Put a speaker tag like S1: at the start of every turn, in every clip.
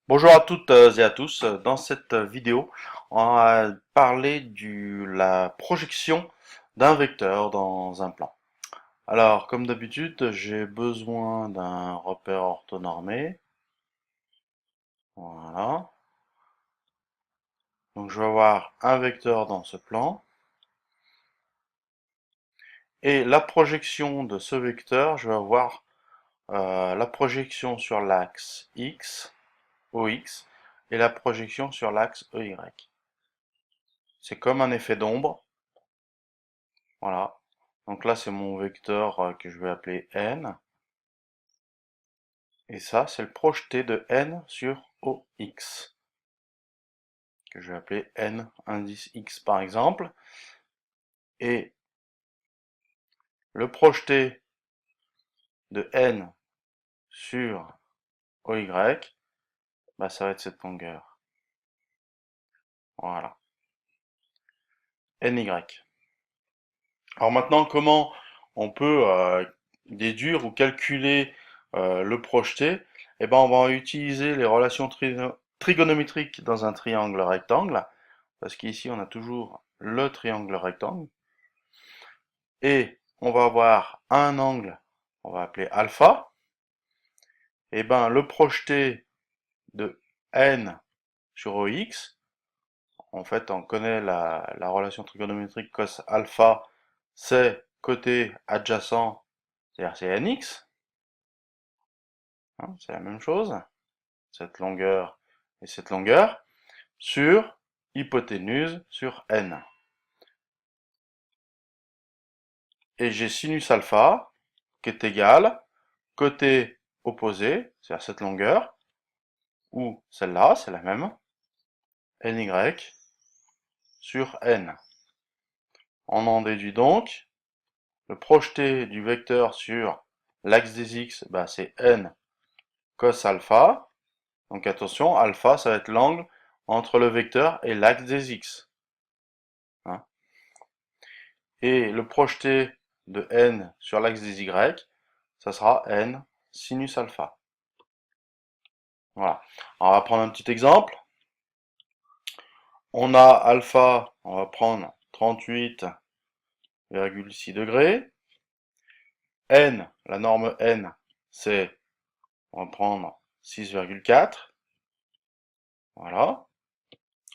S1: Bonjour à toutes et à tous. Dans cette vidéo, on va parler de la projection d'un vecteur dans un plan. Alors, comme d'habitude, j'ai besoin d'un repère orthonormé. Voilà. Donc, je vais avoir un vecteur dans ce plan. Et la projection de ce vecteur, je vais avoir la projection sur l'axe X, OX, et la projection sur l'axe EY. C'est comme un effet d'ombre. Voilà. Donc là, c'est mon vecteur que je vais appeler n. Et ça, c'est le projeté de n sur OX, que je vais appeler n indice x par exemple. Et le projeté de n sur OY, bah, ça va être cette longueur. Voilà. NY. Alors maintenant, comment on peut déduire ou calculer le projeté? Eh ben, on va utiliser les relations trigonométriques dans un triangle rectangle, parce qu'ici on a toujours le triangle rectangle, et on va avoir un angle, on va appeler alpha. Et ben le projeté de n sur OX, en fait on connaît la relation trigonométrique cos alpha, c'est côté adjacent, c'est-à-dire c'est nx, hein, c'est la même chose, cette longueur et cette longueur, sur hypoténuse sur n. Et j'ai sinus alpha qui est égal côté opposé, c'est-à-dire cette longueur, ou celle-là, c'est la même, ny sur n. On en déduit donc le projeté du vecteur sur l'axe des x, bah, c'est n cos alpha. Donc attention, alpha, ça va être l'angle entre le vecteur et l'axe des x. Hein. Et le projeté de n sur l'axe des y, ça sera n sinus alpha. Voilà. Alors, on va prendre un petit exemple. On a alpha, on va prendre 38,6 degrés. N, la norme n, c'est, on va prendre 6,4. Voilà.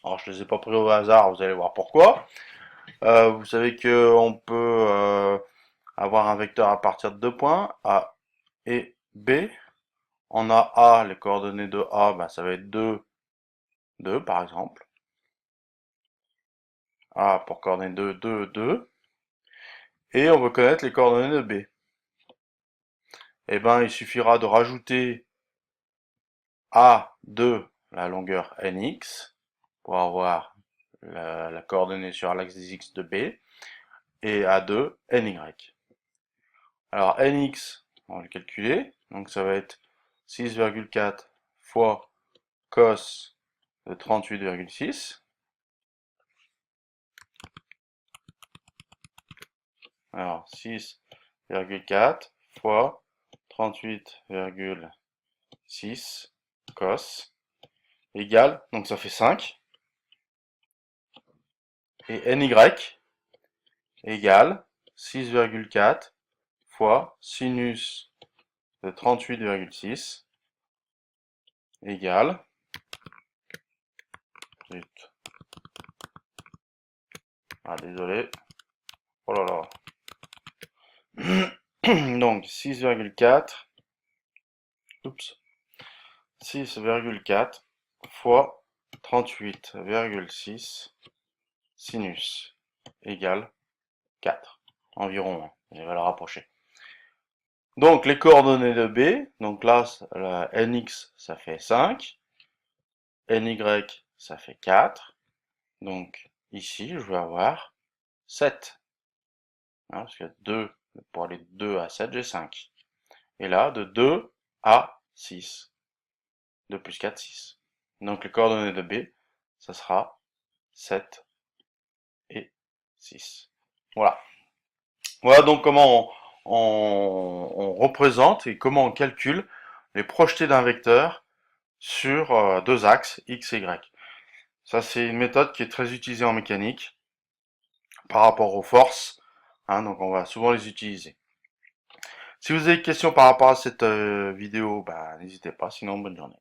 S1: Alors, je ne les ai pas pris au hasard, vous allez voir pourquoi. Vous savez qu'on peut avoir un vecteur à partir de deux points, A et B. On a A, les coordonnées de A, ben, ça va être 2, 2 par exemple. A pour coordonnées 2, 2, 2. Et on veut connaître les coordonnées de B. Eh ben, il suffira de rajouter A2, la longueur nx, pour avoir la coordonnée sur l'axe des x de B, et A2, ny. Alors, nx, on va le calculer, donc ça va être 6,4 fois cos de 38,6. Alors, 6,4 fois 38,6 cos égale, donc ça fait 5, et ny égale 6,4 fois sinus de 38,6 égale, désolé, oh là là, donc 6,4, oups, 6,4 fois 38,6 sinus égale 4, environ, hein, je vais le rapprocher. Donc les coordonnées de B, donc là, la nx ça fait 5, ny ça fait 4, donc ici je vais avoir 7, hein, parce que 2, pour aller de 2 à 7, j'ai 5. Et là, de 2 à 6. 2 plus 4, 6. Donc les coordonnées de B, ça sera 7 et 6. Voilà. Voilà donc comment on représente et comment on calcule les projetés d'un vecteur sur deux axes, X et Y. Ça, c'est une méthode qui est très utilisée en mécanique par rapport aux forces, hein, donc on va souvent les utiliser. Si vous avez des questions par rapport à cette vidéo, bah, n'hésitez pas, sinon bonne journée.